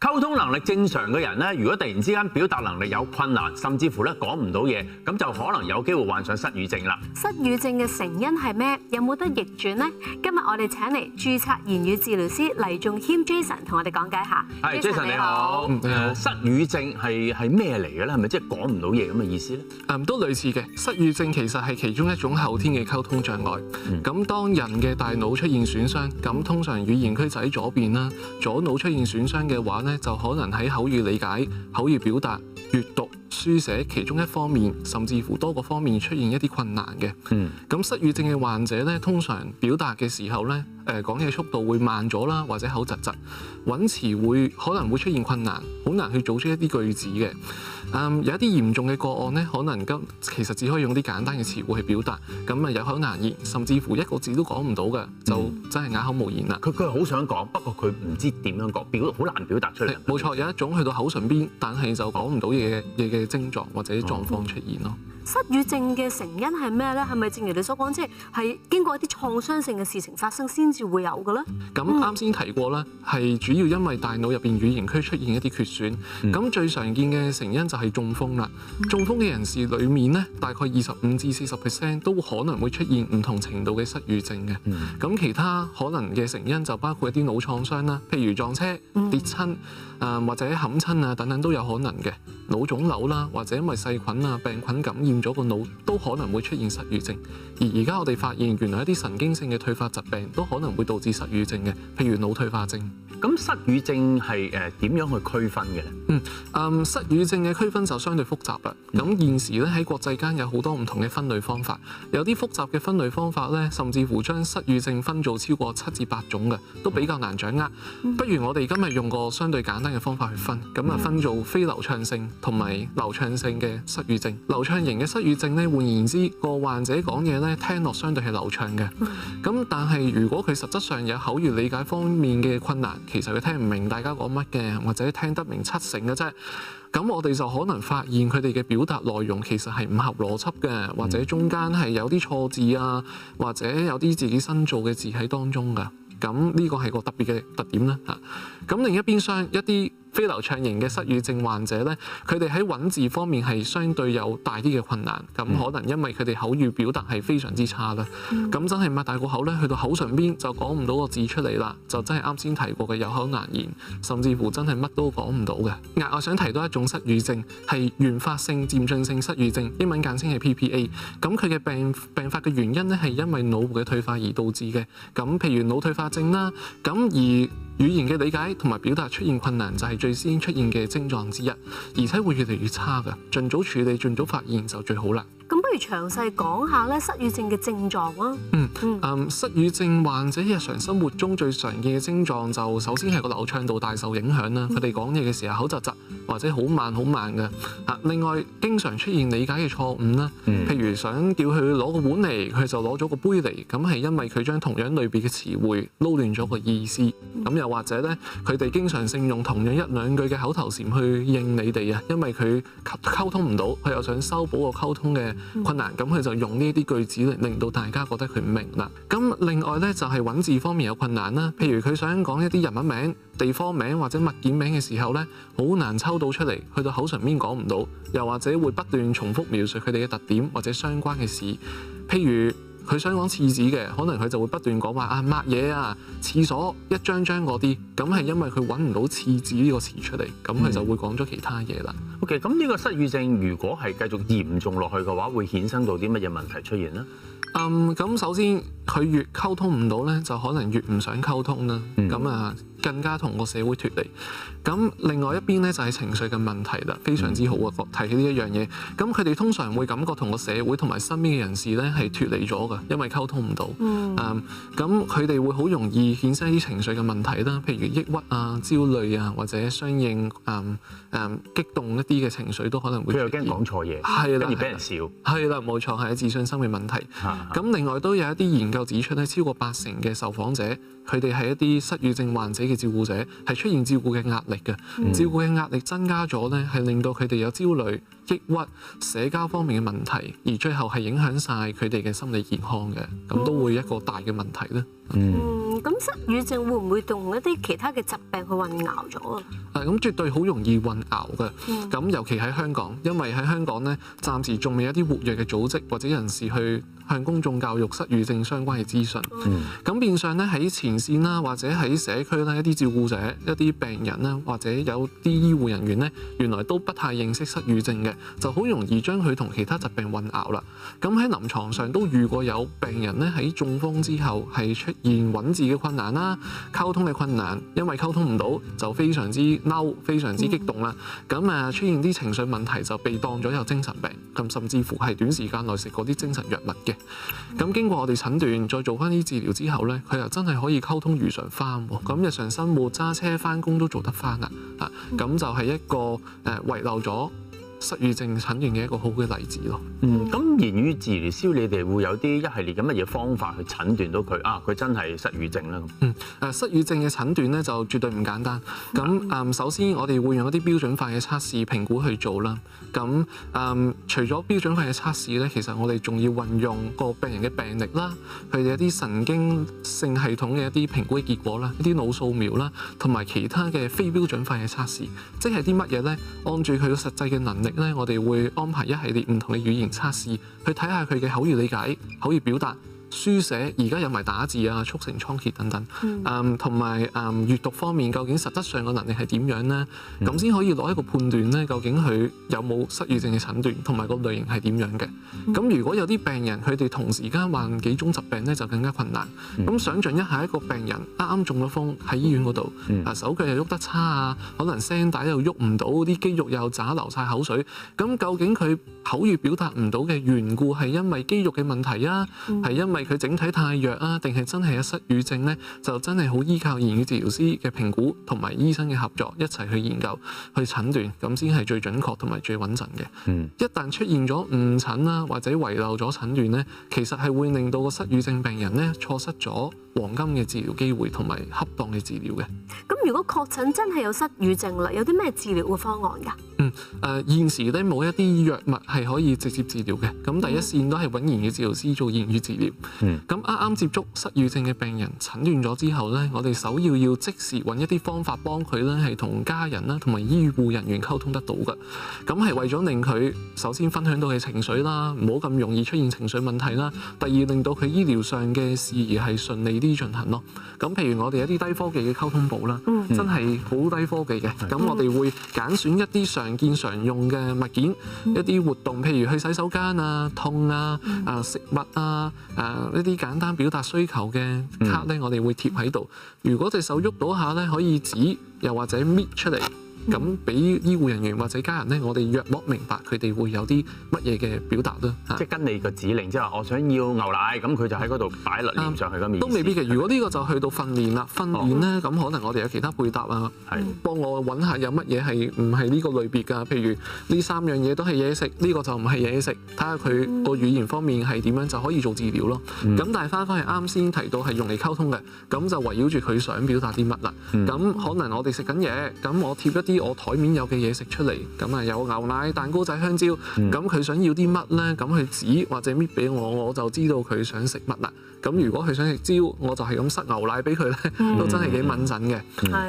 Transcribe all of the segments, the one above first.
溝通能力正常嘅人咧，如果突然之間表達能力有困難，甚至乎咧講唔到嘢，咁就可能有機會患上失語症啦。失語症嘅成因係咩？有冇得逆轉呢？今日我哋請嚟註冊言語治療師黎仲謙 Jason 同我哋講解下。係 Jason 你好，失語症係咩嚟嘅咧？係咪即係講唔到嘢咁嘅意思咧？都類似嘅。失語症其實係其中一種後天嘅溝通障礙。咁當人嘅大腦出現損傷，咁通常語言區就喺左邊啦。左腦出現損傷嘅話咧，就可能喺口語理解、口語表達、閱讀、書寫其中一方面，甚至乎多個方面出現一啲困難嘅。咁失語症嘅患者咧，通常表達嘅時候咧，講嘢速度會慢咗啦，或者口窒窒，揾詞可能會出現困難，好難去組出一啲句子嘅。有一啲嚴重嘅個案咧，可能其實只可以用啲簡單嘅詞彙去表達，咁有口難言，甚至乎一個字都講唔到嘅，就真係啞口無言啦。佢係好想講，不過佢唔知點樣講，好難表達出嚟。冇錯，有一種去到口唇邊，但係就講唔到嘢嘅症狀或者狀況出現咯。失語症嘅成因係咩咧？係咪正如你所講，即係經過一啲創傷性嘅事情發生先至會有嘅咧？咁啱先提過啦，係主要因為大腦入邊語言區出現一啲缺損。咁最常見嘅成因就係中風啦。中風嘅人士裡面咧，大概25%至40%都可能會出現唔同程度嘅失語症嘅。咁其他可能嘅成因就包括一啲腦創傷啦，譬如撞車、跌親或者冚親啊等等都有可能嘅。腦腫瘤啦，或者因為細菌啊病菌感染咗個腦，都可能會出現失語症。而家我哋發現，原來一啲神經性嘅退化疾病都可能會導致失語症嘅，譬如腦退化症。咁失語症係點樣去區分嘅咧？失語症嘅區分就相對複雜啦。咁現時咧喺國際間有好多唔同嘅分類方法，有啲複雜嘅分類方法咧，甚至乎將失語症分做超過7至8種嘅，都比較難掌握。不如我哋今日用個相對簡單嘅方法去分，咁分做非流暢性同埋流暢性嘅失語症。流暢型嘅失語症咧，換言之，個患者講嘢咧聽落相對係流暢嘅。咁但係如果佢實質上有口語理解方面嘅困難，其實佢聽唔明大家講乜嘅，或者聽得明7成嘅啫。咁我哋就可能發現佢哋嘅表達內容其實係唔合邏輯嘅，或者中間係有啲錯字啊，或者有啲自己新造嘅字喺當中㗎。咁呢個係個特別嘅特點啦嚇。咁另一邊廂一啲非流暢型嘅失語症患者咧，佢哋喺揾字方面係相對有大啲嘅困難。咁可能因為佢哋口語表達係非常之差啦。咁真係擘大個口咧，去到口唇邊就講唔到個字出嚟啦，就真係啱先提過嘅有口難言，甚至乎真係乜都講唔到嘅。額外想提到一種失語症係原發性漸進性失語症，英文簡稱係 PPA。咁佢嘅病發嘅原因咧係因為腦部嘅退化而導致嘅。咁譬如腦退化症啦，咁而語言嘅理解同埋表達出現困難就係最先出現嘅症狀之一，而且會越嚟越差嘅。盡早處理、盡早發現就最好啦。咁不如詳細講下咧失語症嘅症狀啊。失語症患者日常生活中最常見嘅症狀就首先係個流暢度大受影響啦。佢哋講嘢嘅時候口窒窒或者好慢嘅。另外經常出現理解嘅錯誤啦，譬如想叫佢攞個碗嚟，佢就攞咗個杯嚟，咁係因為佢將同樣類別嘅詞彙撈亂咗個意思。咁又或者咧，佢哋經常性用同樣一兩句嘅口頭禪去應你哋啊，因為佢溝通唔到，佢又想修補個溝通嘅困難，咁佢就用呢啲句子嚟令到大家覺得佢唔明啦。咁另外咧就係揾字方面有困難啦，譬如佢想講一啲人物名、地方名或者物件名嘅時候咧，好難抽到出嚟，去到口唇邊講唔到，又或者會不斷重複描述佢哋嘅特點或者相關嘅事，譬如佢想講廁紙嘅，可能佢就會不斷講話抹嘢啊、廁所一張張嗰啲，咁係因為佢揾唔到廁紙呢個詞出嚟，咁佢就會講咗其他嘢啦。OK， 咁呢個失語症如果係繼續嚴重落去嘅話，會衍生到啲乜嘢問題出現呢？咁首先佢越溝通唔到咧，就可能越唔想溝通啦。更加同個社會脫離。咁另外一邊咧就係情緒嘅問題啦，非常之好啊！提起呢一樣嘢，咁佢哋通常會感覺同個社會同埋身邊嘅人士咧係脫離咗嘅，因為溝通唔到。咁佢哋會好容易衍生一啲情緒嘅問題啦，譬如抑鬱啊、焦慮啊，或者相應激動一啲嘅情緒都可能會出現。佢又驚講錯嘢，係啦，跟住俾人笑。係啦，冇錯，係自信心嘅問題。咁另外都有一啲研究指出咧，超過80%嘅受訪者，佢哋係一啲失語症患者嘅照顧者，係出現照顧嘅壓力嘅。照顧嘅壓力增加咗咧，係令到佢哋有焦慮、抑鬱、社交方面嘅問題，而最後係影響晒佢哋嘅心理健康嘅，咁都會一個大嘅問題咧。咁失語症會唔會同一啲其他嘅疾病去混淆咗啊？咁絕對好容易混淆嘅。咁尤其喺香港，因為喺香港咧，暫時仲未有一啲活躍嘅組織或者人士去向公眾教育失語症相關嘅資訊。咁變相咧喺前線啦，或者喺社區啦，一啲照顧者、一啲病人啦，或者有啲醫護人員咧，原來都不太認識失語症嘅，就好容易將佢同其他疾病混淆啦。咁喺臨床上都遇過有病人咧喺中風之後係出現揾字嘅困難啦、溝通嘅困難，因為溝通唔到就非常之嬲、非常之激動啦。咁出現啲情緒問題就被當咗有精神病，咁甚至乎係短時間內食過啲精神藥物嘅。咁經過我哋診斷，再做翻啲治療之後咧，佢又真係可以溝通如常翻喎。咁日常生活揸車翻工都做得翻啦。咁就係一個遺漏咗失語症診斷嘅一個好嘅例子咯。咁言語治療師你哋會有啲一系列嘅乜嘢方法去診斷到佢佢真係失語症咧？失語症嘅診斷咧就絕對唔簡單。咁首先我哋會用一啲標準化嘅測試評估去做啦。咁除咗標準化嘅測試咧，其實我哋仲要運用個病人嘅病歷啦，佢哋一啲神經性系統嘅一啲評估嘅結果啦，一啲腦掃描啦，同埋其他嘅非標準化嘅測試，即係啲乜嘢咧？按住佢嘅實際嘅能力咧，我哋會安排一系列唔同嘅語言測試，去睇下佢嘅口語理解、口語表達、書寫，而家有埋打字啊、速成倉頡等等，同埋閱讀方面，究竟實質上嘅能力係點樣呢？咁先可以攞一個判斷咧，究竟佢有冇失語症嘅診斷，同埋個類型係點樣嘅。咁如果有啲病人佢哋同時間患幾種疾病咧，就更加困難。咁想像一下一個病人啱啱中咗風喺醫院嗰度，手腳又喐得差啊，可能聲帶又喐唔到，啲肌肉又渣流晒口水。咁究竟佢口語表達唔到嘅緣故係因為肌肉嘅問題啊，係因為佢整體太弱啊，定係真係有失語症呢？就真係好依靠言語治療師嘅評估同埋醫生嘅合作一齊去研究、去診斷，咁先係最準確同埋最穩陣嘅。一旦出現咗誤診啦，或者遺漏咗診斷呢，其實係會令到個失語症病人呢錯失咗黃金嘅治療機會同埋恰當嘅治療嘅。咁如果確診真係有失語症啦，有啲咩治療嘅方案㗎？現時咧冇一啲藥物係可以直接治療嘅，咁第一線都係揾言語治療師做言語治療。咁啱啱接觸失語症嘅病人診斷咗之後咧，我哋首要即時揾一啲方法幫佢咧係同家人啦同埋醫護人員溝通得到嘅。咁係為咗令佢首先分享到嘅情緒啦，唔好咁容易出現情緒問題啦。第二，令到佢醫療上嘅事宜係順利啲進行咯。咁譬如我哋一啲低科技嘅溝通部啦，真係好低科技嘅。咁我哋會揀選一啲常見常用嘅物件，一啲活動，譬如去洗手間啊、痛啊、食物啊、一啲簡單表達需求嘅卡咧，我哋會貼喺度。如果隻手喐到下咧，可以指又或者搣出嚟。咁俾醫護人員或者家人咧，我哋約莫明白佢哋會有啲乜嘢嘅表達啦。即係跟你個指令，即係話我想要牛奶，咁佢就喺嗰度擺落黏上去咁。都未必嘅。如果呢個就去到訓練啦，訓練咧咁可能我哋有其他配搭啊，幫我揾下有乜嘢係唔係呢個類別㗎？譬如呢3樣嘢都係嘢食，呢個就唔係嘢食，睇下佢個語言方面係點樣就可以做治療咯。咁但係翻返去啱先提到係用嚟溝通嘅，咁就圍繞住佢想表達啲乜啦。咁可能我哋食緊嘢，咁我貼一啲我台面有嘅嘢食出嚟，咁有牛奶、蛋糕仔、香蕉，咁佢想要啲乜咧？咁佢指或者搣俾我，我就知道佢想食乜啦。咁如果佢想食蕉，我就係咁塞牛奶俾佢咧，都真係幾敏陣嘅。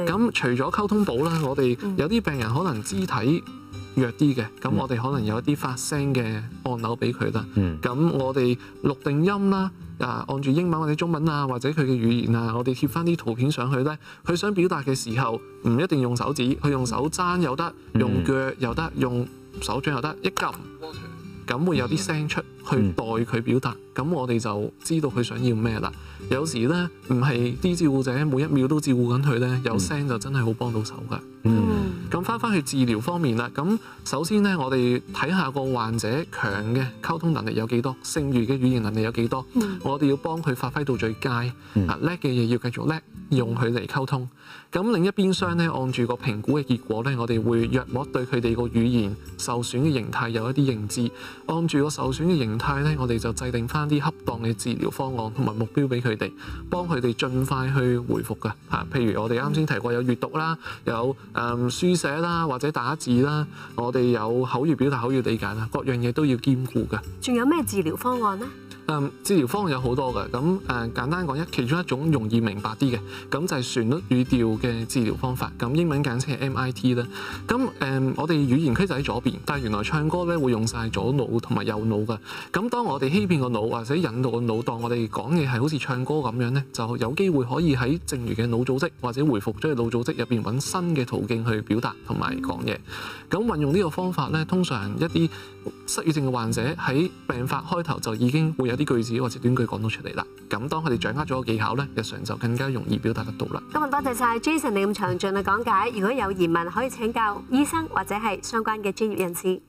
咁除咗溝通簿啦，我哋有啲病人可能肢體弱啲嘅，咁我哋可能有一啲發聲嘅按鈕俾佢啦。咁我哋錄定音啦。按住英文或者中文啊，或者佢嘅語言啊，我哋貼翻啲圖片上去咧。佢想表達嘅時候，唔一定用手指，佢用手踭又得，用腳又得，用手掌又得，一撳，咁會有啲聲出去代佢表達。咁我哋就知道佢想要咩啦。有時咧唔係啲照顧者每一秒都照顧緊佢咧，有聲就真係好幫到手㗎。咁翻去治療方面啦，咁首先咧，我哋睇下個患者強嘅溝通能力有幾多，剩餘嘅語言能力有幾多，我哋要幫佢發揮到最佳。叻嘅嘢要繼續叻，用佢嚟溝通。咁另一邊廂咧，按住個評估嘅結果咧，我哋會約莫對佢哋個語言受損嘅形態有一啲認知。按住個受損嘅形態咧，我哋就制定翻啲恰當嘅治療方案同埋目標俾佢哋，幫佢哋盡快去回復㗎。譬如我哋啱先提過有閱讀啦，有書寫寫啦，或者打字啦，我哋有口語表達、口語理解啦，各樣嘢都要兼顧嘅。仲有咩治療方案呢？治療方案有好多嘅，咁簡單講其中一種容易明白啲嘅，咁就係旋律語調嘅治療方法，咁英文簡稱係 MIT 啦。咁我哋語言區就喺左邊，但係原來唱歌咧會用晒左腦同埋右腦嘅。咁當我哋欺騙個腦或者引導個腦當我哋講嘢係好似唱歌咁樣咧，就有機會可以喺剩餘嘅腦組織或者回復咗嘅腦組織入邊揾新嘅途徑去表達同埋講嘢。咁運用呢個方法咧，通常一啲失語症嘅患者喺病發開頭就已經會有啲句子或者短句講到出嚟啦。咁當佢哋掌握咗個技巧咧，日常就更加容易表達得到啦。今日多謝晒 Jason 你咁詳盡嘅講解。如果有疑問，可以請教醫生或者係相關嘅專業人士。